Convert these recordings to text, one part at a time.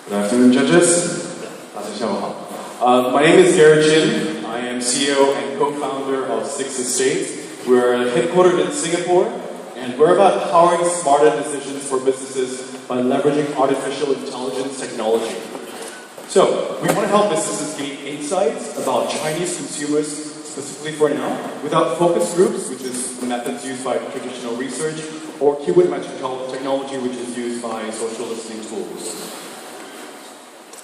Good afternoon, judges. My name is Garrett Chin. I am CEO and co-founder of 6Estates. We're headquartered in Singapore, and we're about powering smarter decisions for businesses by leveraging artificial intelligence technology. So, we want to help businesses gain insights about Chinese consumers, specifically for now, without focus groups, which is the methods used by traditional research, or keyword matching technology, which is used by social listening tools.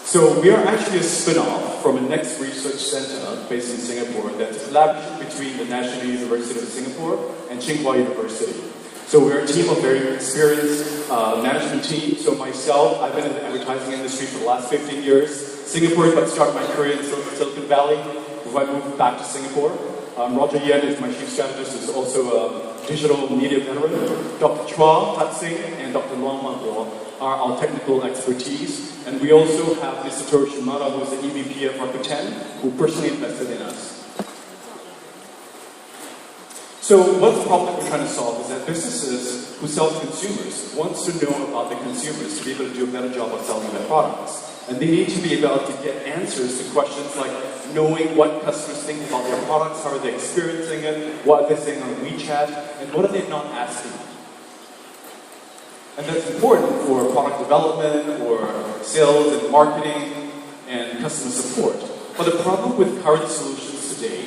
So we are actually a spin-off from a next research center based in Singapore that's a collaboration between the National University of Singapore and Tsinghua University. So we're a team of very experienced management team. So myself, I've been in the advertising industry for the last 15 years. Singapore is what started my career in Silicon Valley before I moved back to Singapore. Roger Yen is my chief strategist, who's also a digital media veteran. Dr. Chua Tat-Sing and Dr. Luang Man are our technical expertise. And we also have Mr. Toru Shimada, who is the EVP of Rakuten, who personally invested in us. So what the problem that we're trying to solve is that businesses who sell to consumers want to know about the consumers to be able to do a better job of selling their products. And they need to be able to get answers to questions like knowing what customers think about their products, how are they experiencing it, what are they saying on WeChat, and what are they not asking. And that's important for product development, or sales and marketing, and customer support. But the problem with current solutions today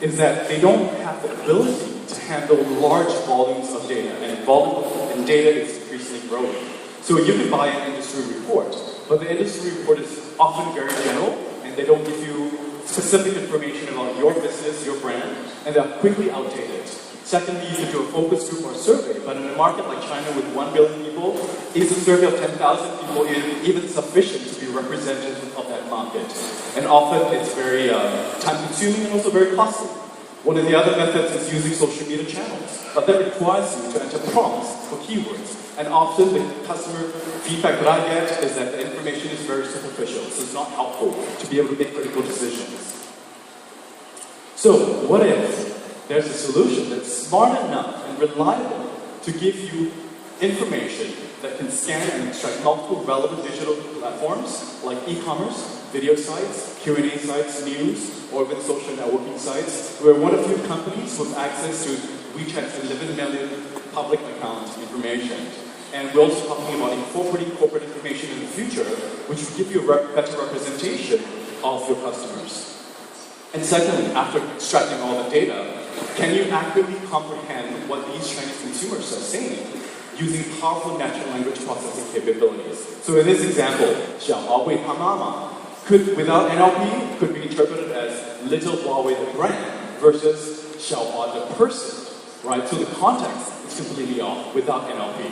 is that they don't have the ability to handle large volumes of data, and data is increasingly growing. So you can buy an industry report, but the industry report is often very general, and they don't give you specific information about your business, your brand, and they're quickly outdated. Secondly, you can do a focus group or survey, but in a market like China with 1 billion people, is a survey of 10,000 people even sufficient to be representative of that market? And often it's very time-consuming and also very costly. One of the other methods is using social media channels, but that requires you to enter prompts for keywords. And often the customer feedback that I get is that the information is very superficial, so it's not helpful to be able to make critical decisions. So what if there's a solution that's smart enough and reliable to give you information that can scan and extract multiple relevant digital platforms like e-commerce, video sites, Q&A sites, news, or even social networking sites? We're one of few companies with access to WeChat's 11 million public account information. And we're also talking about incorporating corporate information in the future, which will give you a better representation of your customers. And secondly, after extracting all the data, can you accurately comprehend what these Chinese consumers are saying using powerful natural language processing capabilities? So in this example, 小华为她妈妈 without NLP could be interpreted as little Huawei the brand versus 小华 the person, right? So the context is completely off without NLP.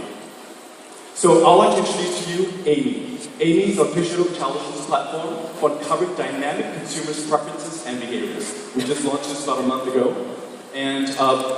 So I'd like to introduce to you Amy. Amy is a digital intelligence platform for uncovering dynamic consumers' preferences and behaviors. We just launched this about a month ago. And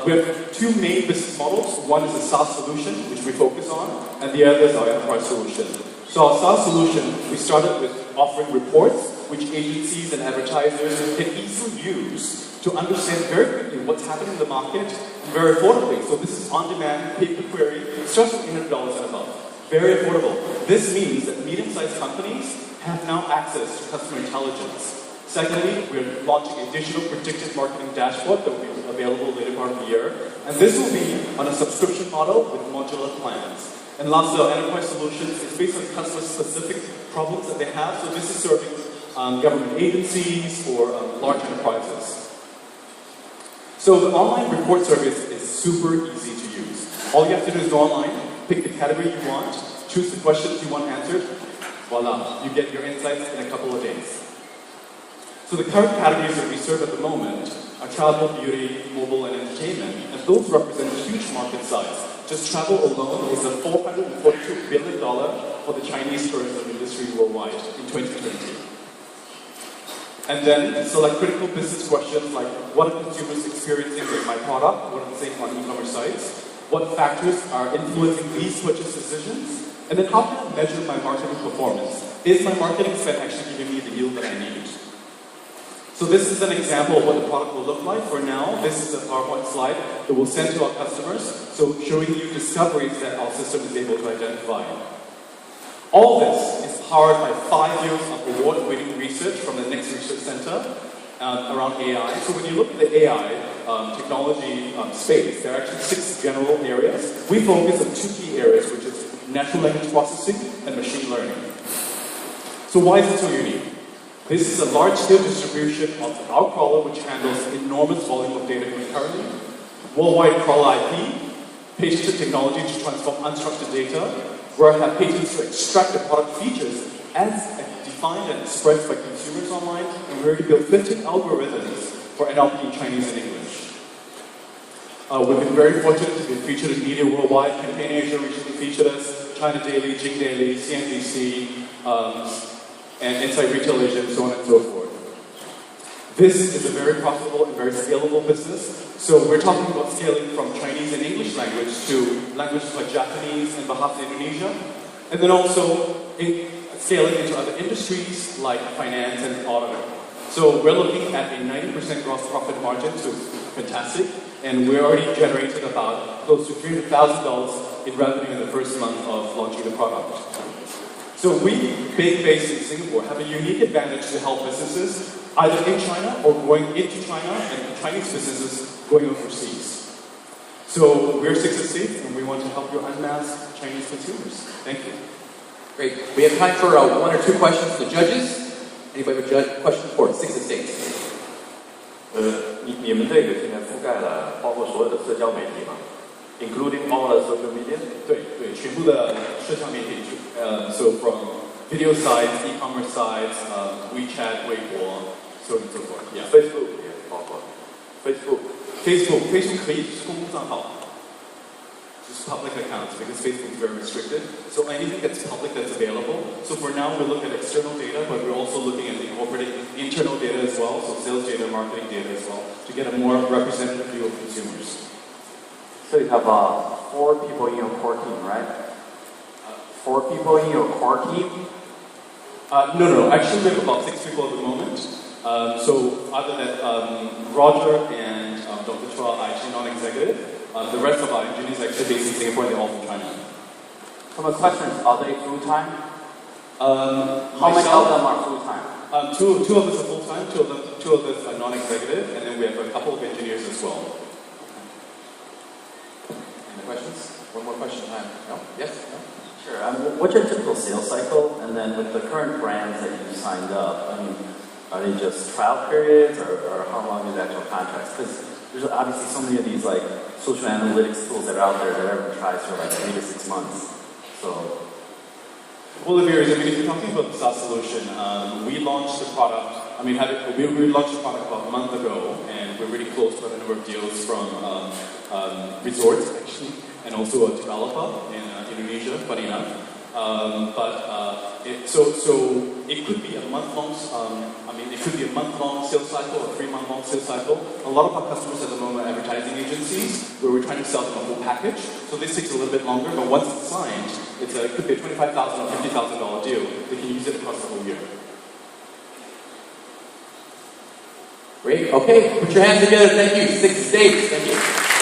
we have two main business models. One is a SaaS solution, which we focus on, and the other is our enterprise solution. So our SaaS solution, we started with offering reports, which agencies and advertisers can easily use to understand very quickly what's happening in the market, and very affordably. So this is on-demand, pay-per-query, starts with $800 and above. Very affordable. This means that medium-sized companies have now access to customer intelligence. Secondly, we're launching a digital predictive marketing dashboard that will be available later part of the year. And this will be on a subscription model with modular plans. And lastly, our enterprise solutions is based on customer-specific problems that they have. So this is serving government agencies or large enterprises. So the online report service is super easy to use. All you have to do is go online, pick the category you want, choose the questions you want answered. Voila, you get your insights in a couple of days. So the current categories that we serve at the moment are travel, beauty, mobile, and entertainment, and those represent a huge market size. Just travel alone is a $442 billion for the Chinese tourism industry worldwide in 2020. And then select critical business questions like, what are consumers experiencing with my product? What are they saying on e-commerce sites? What factors are influencing these purchase decisions? And then how can I measure my marketing performance? Is my marketing spend actually giving me the yield that I need? So this is an example of what the product will look like. For now, this is a PowerPoint slide that we'll send to our customers, so showing you discoveries that our system is able to identify. All this is powered by 5 years of award-winning research from the Next Research Center around AI. So when you look at the AI technology space, there are actually 6 general areas. We focus on 2 key areas, which is natural language processing and machine learning. So why is it so unique? This is a large-scale distribution of our crawler, which handles enormous volume of data concurrently, worldwide crawler IP, patented technology to transform unstructured data, where I have patents to extract the product features as defined and expressed by consumers online, and we already built 15 algorithms for NLP in Chinese and English. We've been very fortunate to be featured in media worldwide. Campaign Asia recently featured us, China Daily, Jing Daily, CNBC, and Inside Retail Asia, and so on and so forth. This is a very profitable and very scalable business. So we're talking about scaling from Chinese and English language to languages like Japanese and Bahasa Indonesia, and then also scaling into other industries like finance and auto. So we're looking at a 90% gross profit margin, so fantastic, and we already generated about close to $300,000 in revenue in the first month of launching the product. So we, being based in Singapore, have a unique advantage to help businesses either in China or going into China and Chinese businesses going overseas. So we're 6Estates and we want to help you unmask Chinese consumers. Thank you. Great. We have time for 1 or 2 questions to the judges. Anybody with a question for 6Estates? 你们这个现在覆盖了包括所有的社交媒体吗 ？Including all the social media？ 对，全部的社交媒体，so from video sites, e-commerce sites, WeChat, 微博，so on and so forth. Yeah. Facebook 也包括 Facebook 可以是公共账号。Just public accounts because Facebook is very restricted. So anything that's public that's available. So for now we look at external data, but we're also looking at incorporating internal data as well, so sales data, marketing data as well, to get a more representative view of consumers. So you have 4 people in your core team, right? 4 people in your core team? No. Actually, we have about 6 people at the moment. So other than Roger and Dr. Chua are actually non-executive. The rest of our engineers are actually based in Singapore and they're all from China. So my question is, are they full-time? How many of them are full-time? Two of us are full-time, two of us are non-executive, and then we have a couple of engineers as well. Any questions? One more question time. No? Yes? No? Sure. What's your typical sales cycle? And then with the current brands that you've signed up, are they just trial periods or how long is the actual contracts? Because there's obviously so many of these like social analytics tools that are out there that everyone tries for like 3 to 6 months. So, well, it varies. If you're talking about the SaaS solution, we launched the product. We launched the product about a month ago, and we're really close to a number of deals from resorts actually, and also a developer in Indonesia, funny enough. So it could be a month-long. It could be a month-long sales cycle or 3-month-long sales cycle. A lot of our customers at the moment are advertising agencies where we're trying to sell them a whole package. So this takes a little bit longer, but once it's signed, it could be a $25,000 or $50,000 deal. They can use it across the whole year. Great. Okay, put your hands together. Thank you. 6Estates. Thank you.